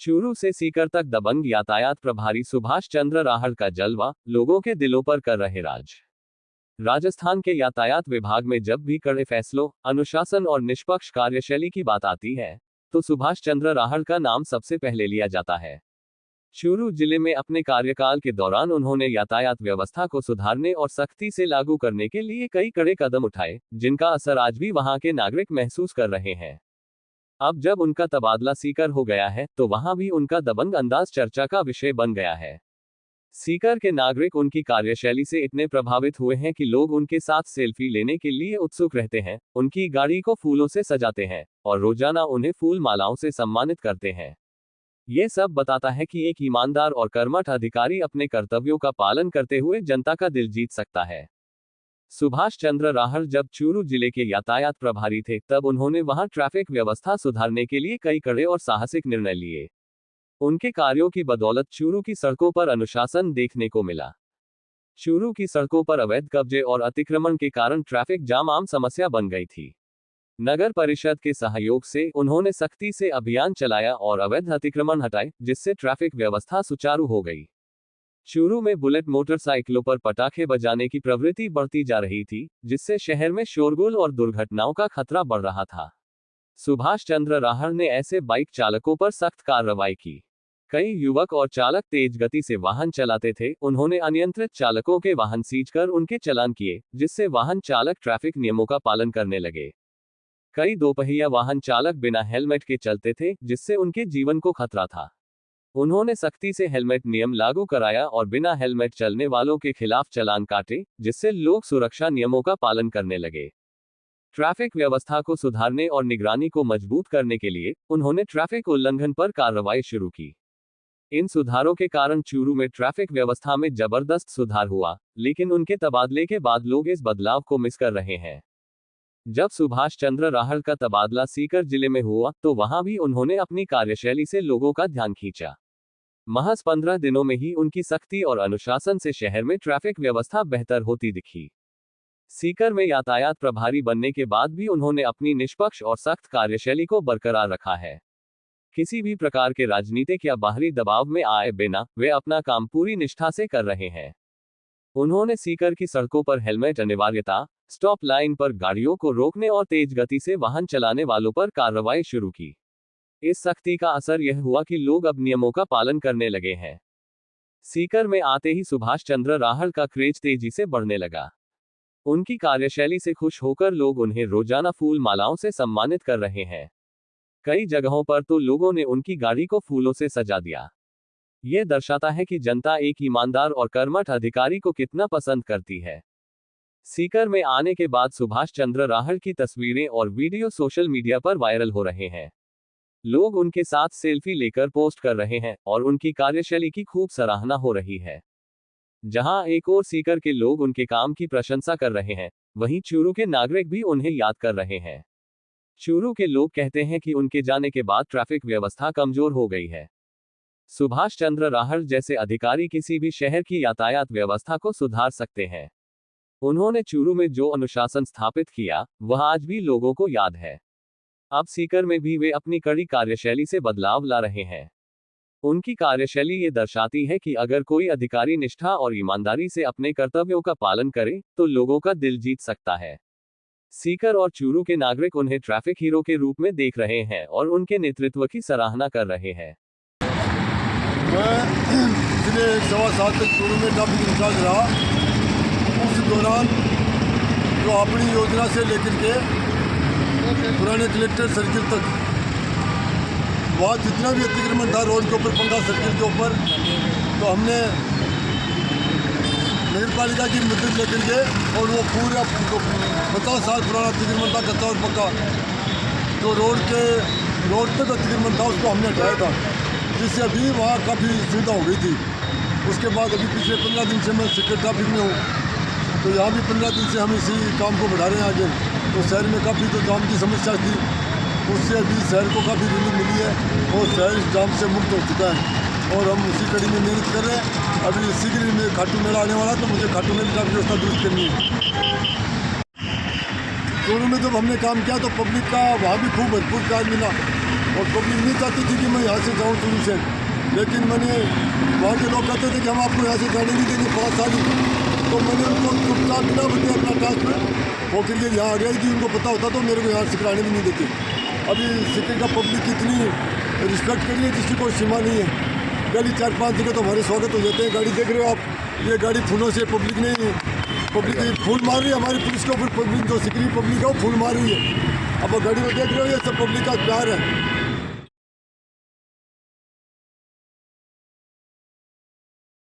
चूरू से सीकर तक दबंग यातायात प्रभारी सुभाष चंद्र राहड़ का जलवा लोगों के दिलों पर कर रहे राज। राजस्थान के यातायात विभाग में जब भी कड़े फैसलों, अनुशासन और निष्पक्ष कार्यशैली की बात आती है तो सुभाष चंद्र राहड़ का नाम सबसे पहले लिया जाता है। चूरू जिले में अपने कार्यकाल के दौरान उन्होंने यातायात व्यवस्था को सुधारने और सख्ती से लागू करने के लिए कई कड़े कदम उठाए, जिनका असर आज भी वहां के नागरिक महसूस कर रहे हैं। अब जब उनका तबादला सीकर हो गया है तो वहां भी उनका दबंग अंदाज चर्चा का विषय बन गया है। सीकर के नागरिक उनकी कार्यशैली से इतने प्रभावित हुए हैं कि लोग उनके साथ सेल्फी लेने के लिए उत्सुक रहते हैं, उनकी गाड़ी को फूलों से सजाते हैं और रोजाना उन्हें फूल मालाओं से सम्मानित करते हैं। ये सब बताता है कि एक ईमानदार और कर्मठ अधिकारी अपने कर्तव्यों का पालन करते हुए जनता का दिल जीत सकता है। सुभाष चंद्र राहड़ जब चूरू जिले के यातायात प्रभारी थे तब उन्होंने वहां ट्रैफिक व्यवस्था सुधारने के लिए कई कड़े और साहसिक निर्णय लिए। उनके कार्यों की बदौलत चूरू की सड़कों पर अनुशासन देखने को मिला। चूरू की सड़कों पर अवैध कब्जे और अतिक्रमण के कारण ट्रैफिक जाम आम समस्या बन गई थी। नगर परिषद के सहयोग से उन्होंने सख्ती से अभियान चलाया और अवैध अतिक्रमण हटाए, जिससे ट्रैफिक व्यवस्था सुचारू हो गई। चूरू में बुलेट मोटरसाइकिलों पर पटाखे बजाने की प्रवृत्ति बढ़ती जा रही थी, जिससे शहर में शोरगुल और दुर्घटनाओं का खतरा बढ़ रहा था। सुभाष चंद्र राहड़ ने ऐसे बाइक चालकों पर सख्त कार्रवाई की। कई युवक और चालक तेज गति से वाहन चलाते थे, उन्होंने अनियंत्रित चालकों के वाहन सीज कर उनके चालान किए, जिससे वाहन चालक ट्रैफिक नियमों का पालन करने लगे। कई दोपहिया वाहन चालक बिना हेलमेट के चलते थे, जिससे उनके जीवन को खतरा था। उन्होंने सख्ती से हेलमेट नियम लागू कराया और बिना हेलमेट चलने वालों के खिलाफ चालान काटे, जिससे लोग सुरक्षा नियमों का पालन करने लगे। ट्रैफिक व्यवस्था को सुधारने और निगरानी को मजबूत करने के लिए उन्होंने ट्रैफिक उल्लंघन पर कार्रवाई शुरू की। इन सुधारों के कारण चूरू में ट्रैफिक व्यवस्था में जबरदस्त सुधार हुआ, लेकिन उनके तबादले के बाद लोग इस बदलाव को मिस कर रहे हैं। जब सुभाष चंद्र राहड़ का तबादला सीकर जिले में हुआ तो वहां भी उन्होंने अपनी कार्यशैली से लोगों का ध्यान खींचा। महज 15 दिनों में ही उनकी सख्ती और अनुशासन से शहर में ट्रैफिक व्यवस्था बेहतर होती दिखी। सीकर में यातायात प्रभारी बनने के बाद भी उन्होंने अपनी निष्पक्ष और सख्त कार्यशैली को बरकरार रखा है। किसी भी प्रकार के राजनीतिक या बाहरी दबाव में आए बिना वे अपना काम पूरी निष्ठा से कर रहे हैं। उन्होंने सीकर की सड़कों पर हेलमेट अनिवार्यता, स्टॉप लाइन पर गाड़ियों को रोकने और तेज गति से वाहन चलाने वालों पर कार्रवाई शुरू की। इस सख्ती का असर यह हुआ कि लोग अब नियमों का पालन करने लगे हैं। सीकर में आते ही सुभाष चंद्र राहड़ का क्रेज तेजी से बढ़ने लगा। उनकी कार्यशैली से खुश होकर लोग उन्हें रोजाना फूल मालाओं से सम्मानित कर रहे हैं। कई जगहों पर तो लोगों ने उनकी गाड़ी को फूलों से सजा दिया। यह दर्शाता है कि जनता एक ईमानदार और कर्मठ अधिकारी को कितना पसंद करती है। सीकर में आने के बाद सुभाष चंद्र राहड़ की तस्वीरें और वीडियो सोशल मीडिया पर वायरल हो रहे हैं। लोग उनके साथ सेल्फी लेकर पोस्ट कर रहे हैं और उनकी कार्यशैली की खूब सराहना हो रही है। जहां एक ओर सीकर के लोग उनके काम की प्रशंसा कर रहे हैं, वहीं चूरू के नागरिक भी उन्हें याद कर रहे हैं। चूरू के लोग कहते हैं कि उनके जाने के बाद ट्रैफिक व्यवस्था कमजोर हो गई है। सुभाष चंद्र राहड़ जैसे अधिकारी किसी भी शहर की यातायात व्यवस्था को सुधार सकते हैं। उन्होंने चूरू में जो अनुशासन स्थापित किया वह आज भी लोगों को याद है। अब सीकर में भी वे अपनी कड़ी कार्यशैली से बदलाव ला रहे हैं। उनकी कार्यशैली ये दर्शाती है कि अगर कोई अधिकारी निष्ठा और ईमानदारी से अपने कर्तव्यों का पालन करे तो लोगों का दिल जीत सकता है। सीकर और चूरू के नागरिक उन्हें ट्रैफिक हीरो के रूप में देख रहे हैं और उनके नेतृत्व की सराहना कर रहे हैं। मैं पिछले 1.25 साल तक चूरू में ट्रैफिक इंचार्ज रहा। उस दौरान जो अपनी योजना से लेकर के पुराने कलेक्टर सर्किल तक वहाँ जितना भी अतिक्रमण था रोड के ऊपर, पंगा सर्किल के ऊपर, तो हमने नगर पालिका की मदद लेकर के और वो पूरा 50 साल पुराना अतिक्रमण था, कच्चा और पक्का, जो रोड तक अतिक्रमण था उसको हमने हटाया था, जिससे अभी वहाँ काफ़ी सुविधा हो गई थी। उसके बाद अभी पिछले 15 दिन से मैं सीकर ट्रैफिक में हूँ, तो यहाँ भी 15 दिन से हम इसी काम को बढ़ा रहे हैं आगे। तो शहर में काफ़ी जो जाम की समस्या थी उससे अभी शहर को काफ़ी रिलीफ मिली है और शहर इस जाम से मुक्त हो चुका है और हम उसी कड़ी में मेहनत कर रहे हैं। अभी शीघ्र ही में खाटू मेला आने वाला, तो मुझे खाटू मेले की व्यवस्था दुरुस्त करनी है। चूरू में जब हमने काम किया तो पब्लिक का वहाँ भी खूब भरपूर प्यार मिला और पब्लिक नहीं चाहती थी कि मैं यहाँ से जाऊँ शुरू से, लेकिन मैंने वहाँ के लोग कहते थे कि हम आपको यहाँ से जाने नहीं देंगे 5 साल ही, तो मैंने उनको चुपचाप बिना बताए अपना ट्रांसफर होकर के यहाँ आ गया थी। उनको पता होता तो मेरे को यहाँ से कराने भी नहीं देते। अभी सिटी का पब्लिक इतनी रिस्पेक्ट करी है जिसकी कोई सीमा नहीं है। गली 4-5 जगह तो हमारे स्वागत हो जाते हैं। गाड़ी देख रहे हो आप, ये गाड़ी फूलों से पब्लिक फूल मार रही है हमारी पुलिस के ऊपर। पब्लिक जो सिकरी पब्लिक है वो फूल मार रही है। अब गाड़ी में देख रहे हो ये सब पब्लिक का प्यार है।